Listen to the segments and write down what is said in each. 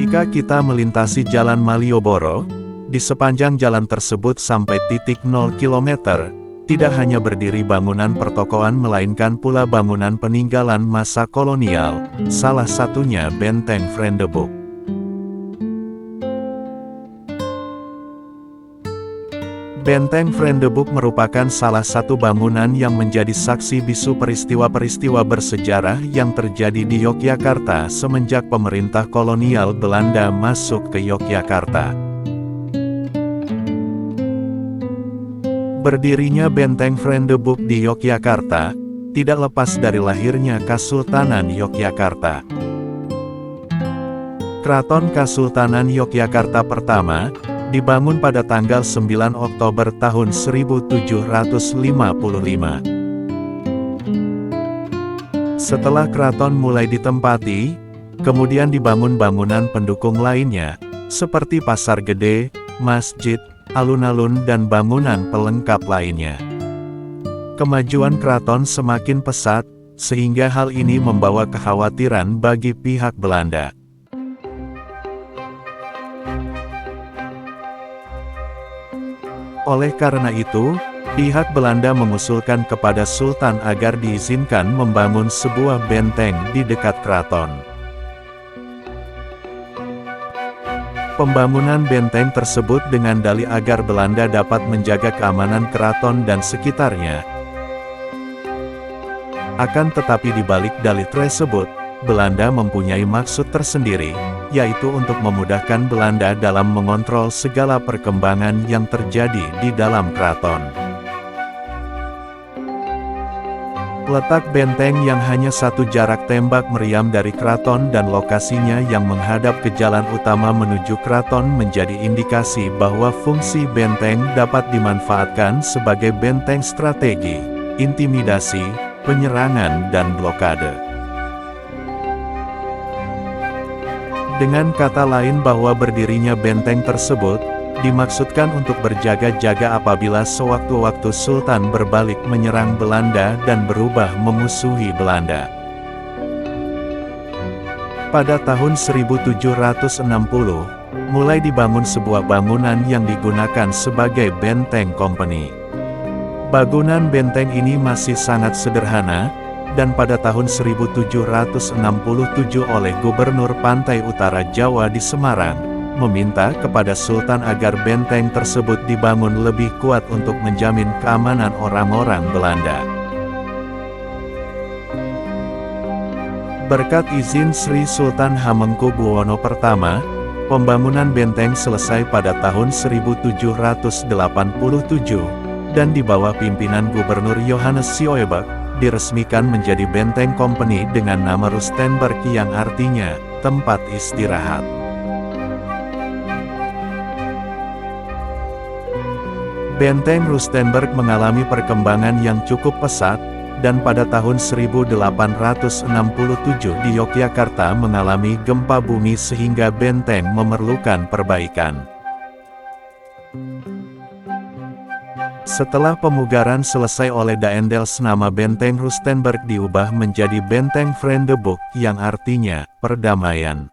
Jika kita melintasi Jalan Malioboro, di sepanjang jalan tersebut sampai titik 0 km, tidak hanya berdiri bangunan pertokoan melainkan pula bangunan peninggalan masa kolonial, salah satunya Benteng Vriendeboek. Benteng Vriendeboek merupakan salah satu bangunan yang menjadi saksi bisu peristiwa-peristiwa bersejarah yang terjadi di Yogyakarta semenjak pemerintah kolonial Belanda masuk ke Yogyakarta. Berdirinya Benteng Vriendeboek di Yogyakarta, tidak lepas dari lahirnya Kasultanan Yogyakarta. Keraton Kasultanan Yogyakarta pertama, dibangun pada tanggal 9 Oktober tahun 1755. Setelah keraton mulai ditempati, kemudian dibangun bangunan pendukung lainnya, seperti Pasar Gede, masjid, alun-alun dan bangunan pelengkap lainnya. Kemajuan keraton semakin pesat, sehingga hal ini membawa kekhawatiran bagi pihak Belanda. Oleh karena itu, pihak Belanda mengusulkan kepada Sultan agar diizinkan membangun sebuah benteng di dekat keraton. Pembangunan benteng tersebut dengan dalih agar Belanda dapat menjaga keamanan keraton dan sekitarnya. Akan tetapi di balik dalih tersebut, Belanda mempunyai maksud tersendiri, yaitu untuk memudahkan Belanda dalam mengontrol segala perkembangan yang terjadi di dalam keraton. Letak benteng yang hanya satu jarak tembak meriam dari keraton dan lokasinya yang menghadap ke jalan utama menuju keraton menjadi indikasi bahwa fungsi benteng dapat dimanfaatkan sebagai benteng strategi, intimidasi, penyerangan dan blokade. Dengan kata lain bahwa berdirinya benteng tersebut, dimaksudkan untuk berjaga-jaga apabila sewaktu-waktu Sultan berbalik menyerang Belanda dan berubah memusuhi Belanda. Pada tahun 1760, mulai dibangun sebuah bangunan yang digunakan sebagai benteng company. Bangunan benteng ini masih sangat sederhana, dan pada tahun 1767 oleh Gubernur Pantai Utara Jawa di Semarang, meminta kepada Sultan agar benteng tersebut dibangun lebih kuat untuk menjamin keamanan orang-orang Belanda. Berkat izin Sri Sultan Hamengkubuwono I, pembangunan benteng selesai pada tahun 1787, dan di bawah pimpinan Gubernur Johannes Sioebak, diresmikan menjadi benteng company dengan nama Rustenburg yang artinya tempat istirahat. Benteng Rustenburg mengalami perkembangan yang cukup pesat, dan pada tahun 1867 di Yogyakarta mengalami gempa bumi sehingga benteng memerlukan perbaikan. Setelah pemugaran selesai oleh Daendels, nama benteng Rustenburg diubah menjadi Benteng Vriendeboek yang artinya perdamaian.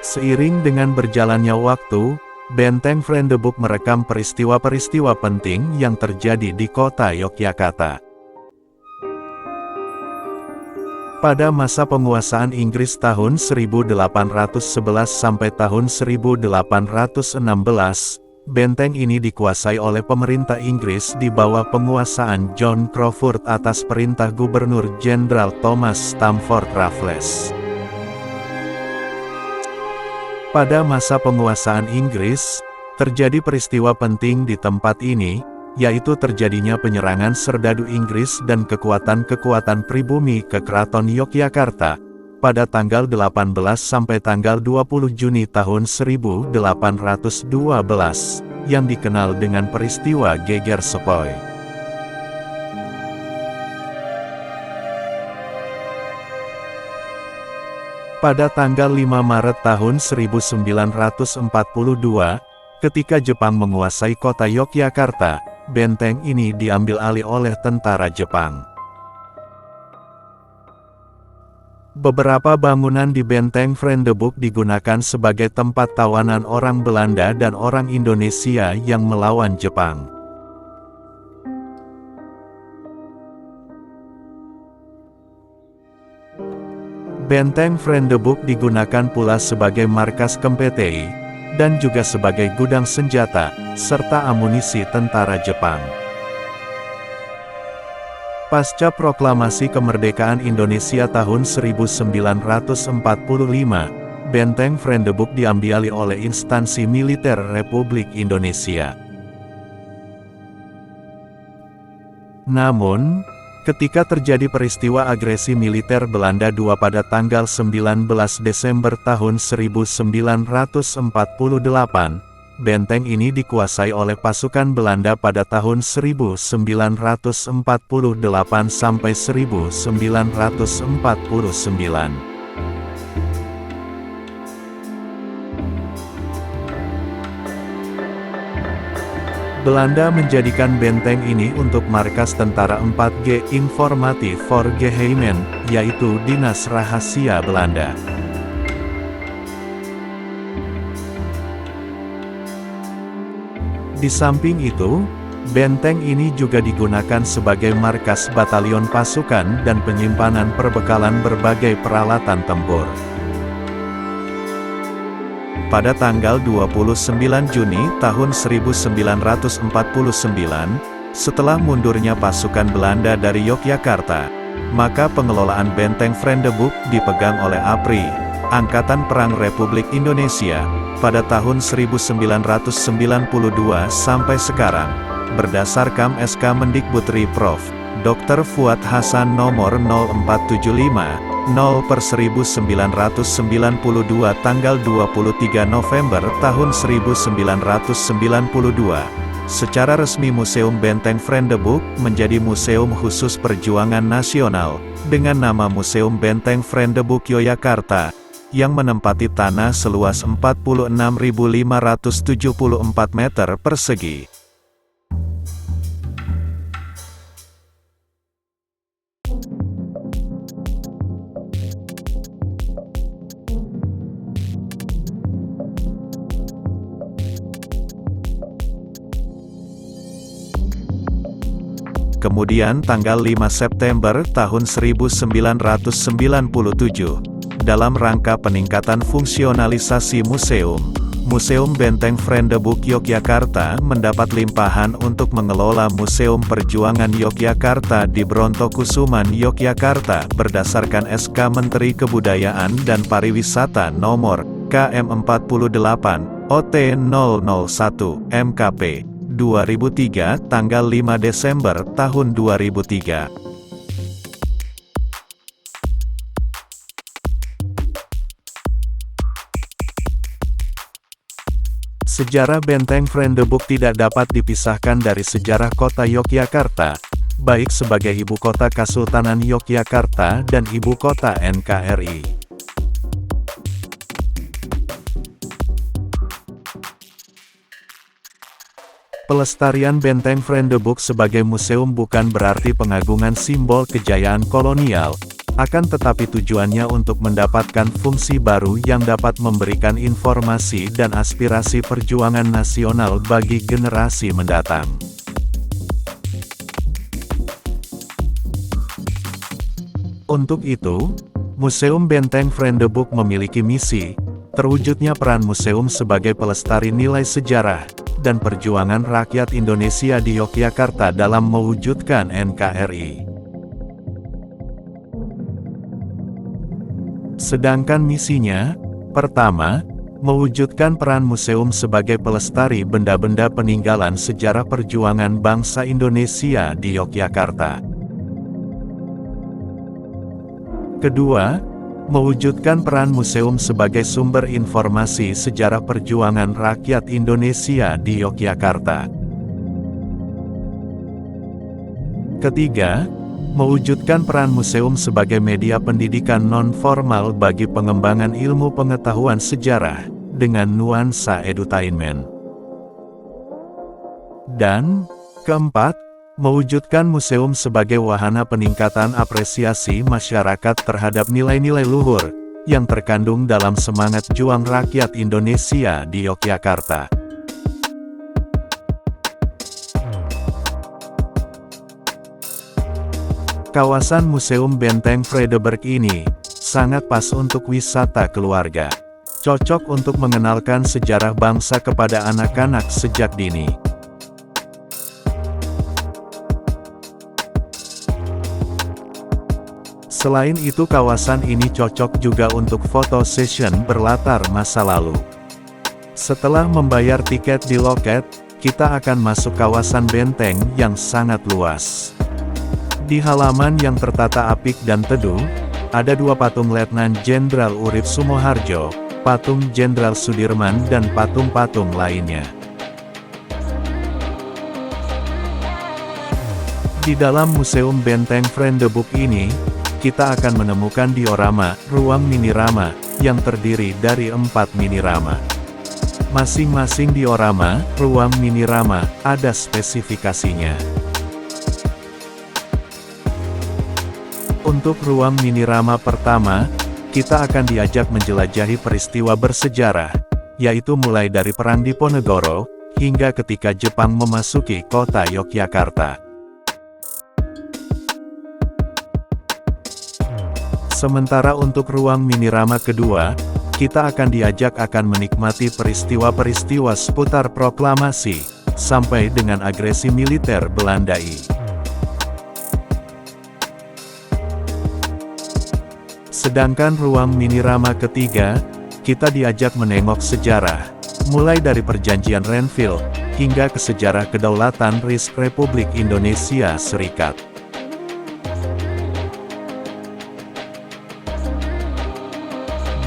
Seiring dengan berjalannya waktu, Benteng Vriendeboek merekam peristiwa-peristiwa penting yang terjadi di kota Yogyakarta. Pada masa penguasaan Inggris tahun 1811 sampai tahun 1816, benteng ini dikuasai oleh pemerintah Inggris di bawah penguasaan John Crawfurd atas perintah Gubernur Jenderal Thomas Stamford Raffles. Pada masa penguasaan Inggris, terjadi peristiwa penting di tempat ini, yaitu terjadinya penyerangan serdadu Inggris dan kekuatan-kekuatan pribumi ke Keraton Yogyakarta, pada tanggal 18 sampai tanggal 20 Juni tahun 1812, yang dikenal dengan peristiwa Geger Sepoi. Pada tanggal 5 Maret tahun 1942, ketika Jepang menguasai kota Yogyakarta, benteng ini diambil alih oleh tentara Jepang. Beberapa bangunan di Benteng Vredenburg digunakan sebagai tempat tawanan orang Belanda dan orang Indonesia yang melawan Jepang. Benteng Vredenburg digunakan pula sebagai markas Kemptei, dan juga sebagai gudang senjata, serta amunisi tentara Jepang. Pasca proklamasi kemerdekaan Indonesia tahun 1945, Benteng Vredenburg diambil alih oleh instansi militer Republik Indonesia. Namun, ketika terjadi peristiwa agresi militer Belanda II pada tanggal 19 Desember tahun 1948, benteng ini dikuasai oleh pasukan Belanda pada tahun 1948 sampai 1949. Belanda menjadikan benteng ini untuk markas tentara 4G Informatie voor Geheimen, yaitu Dinas Rahasia Belanda. Di samping itu, benteng ini juga digunakan sebagai markas batalion pasukan dan penyimpanan perbekalan berbagai peralatan tempur. Pada tanggal 29 Juni tahun 1949, setelah mundurnya pasukan Belanda dari Yogyakarta, maka pengelolaan Benteng Vredenburg dipegang oleh APRI, Angkatan Perang Republik Indonesia, pada tahun 1992 sampai sekarang, berdasarkan SK Mendikbudri Prof. Dr. Fuad Hasan nomor 0475/1992 tanggal 23 November tahun 1992. Secara resmi Museum Benteng Vredenburg menjadi museum khusus perjuangan nasional, dengan nama Museum Benteng Vredenburg Yogyakarta, yang menempati tanah seluas 46.574 meter persegi. Kemudian tanggal 5 September tahun 1997, dalam rangka peningkatan fungsionalisasi museum, Museum Benteng Vredenburg Yogyakarta mendapat limpahan untuk mengelola Museum Perjuangan Yogyakarta di Brontokusuman, Yogyakarta, berdasarkan SK Menteri Kebudayaan dan Pariwisata nomor KM48 OT 001 MKP 2003 tanggal 5 Desember tahun 2003. Sejarah Benteng Vredenburg tidak dapat dipisahkan dari sejarah kota Yogyakarta, baik sebagai ibu kota Kesultanan Yogyakarta dan ibu kota NKRI. Pelestarian Benteng Vredenburg sebagai museum bukan berarti pengagungan simbol kejayaan kolonial, akan tetapi tujuannya untuk mendapatkan fungsi baru yang dapat memberikan informasi dan aspirasi perjuangan nasional bagi generasi mendatang. Untuk itu, Museum Benteng Vredenburg memiliki misi, terwujudnya peran museum sebagai pelestari nilai sejarah dan perjuangan rakyat Indonesia di Yogyakarta dalam mewujudkan NKRI. Sedangkan misinya, pertama, mewujudkan peran museum sebagai pelestari benda-benda peninggalan sejarah perjuangan bangsa Indonesia di Yogyakarta. Kedua, mewujudkan peran museum sebagai sumber informasi sejarah perjuangan rakyat Indonesia di Yogyakarta. Ketiga, mewujudkan peran museum sebagai media pendidikan non-formal bagi pengembangan ilmu pengetahuan sejarah, dengan nuansa edutainment. Dan, Keempat, mewujudkan museum sebagai wahana peningkatan apresiasi masyarakat terhadap nilai-nilai luhur yang terkandung dalam semangat juang rakyat Indonesia di Yogyakarta. Kawasan Museum Benteng Vredenburg ini sangat pas untuk wisata keluarga. Cocok untuk mengenalkan sejarah bangsa kepada anak-anak sejak dini. Selain itu, kawasan ini cocok juga untuk foto session berlatar masa lalu. Setelah membayar tiket di loket, kita akan masuk kawasan benteng yang sangat luas. Di halaman yang tertata apik dan teduh, ada dua patung Letnan Jenderal Urip Sumoharjo, patung Jenderal Sudirman dan patung-patung lainnya. Di dalam Museum Benteng Vredenburg ini, kita akan menemukan diorama, ruang minirama, yang terdiri dari 4 minirama. Masing-masing diorama, ruang minirama, ada spesifikasinya. Untuk ruang minirama pertama, kita akan diajak menjelajahi peristiwa bersejarah, yaitu mulai dari Perang Diponegoro, hingga ketika Jepang memasuki kota Yogyakarta. Sementara untuk ruang minirama kedua, kita akan diajak menikmati peristiwa-peristiwa seputar proklamasi, sampai dengan agresi militer Belandai. Sedangkan ruang minirama ketiga, kita diajak menengok sejarah, mulai dari perjanjian Renville, hingga ke sejarah kedaulatan Republik Indonesia Serikat.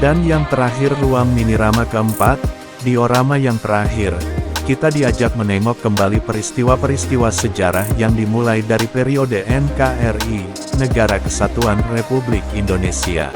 Dan yang terakhir ruang minirama keempat, diorama yang terakhir, kita diajak menengok kembali peristiwa-peristiwa sejarah yang dimulai dari periode NKRI, Negara Kesatuan Republik Indonesia.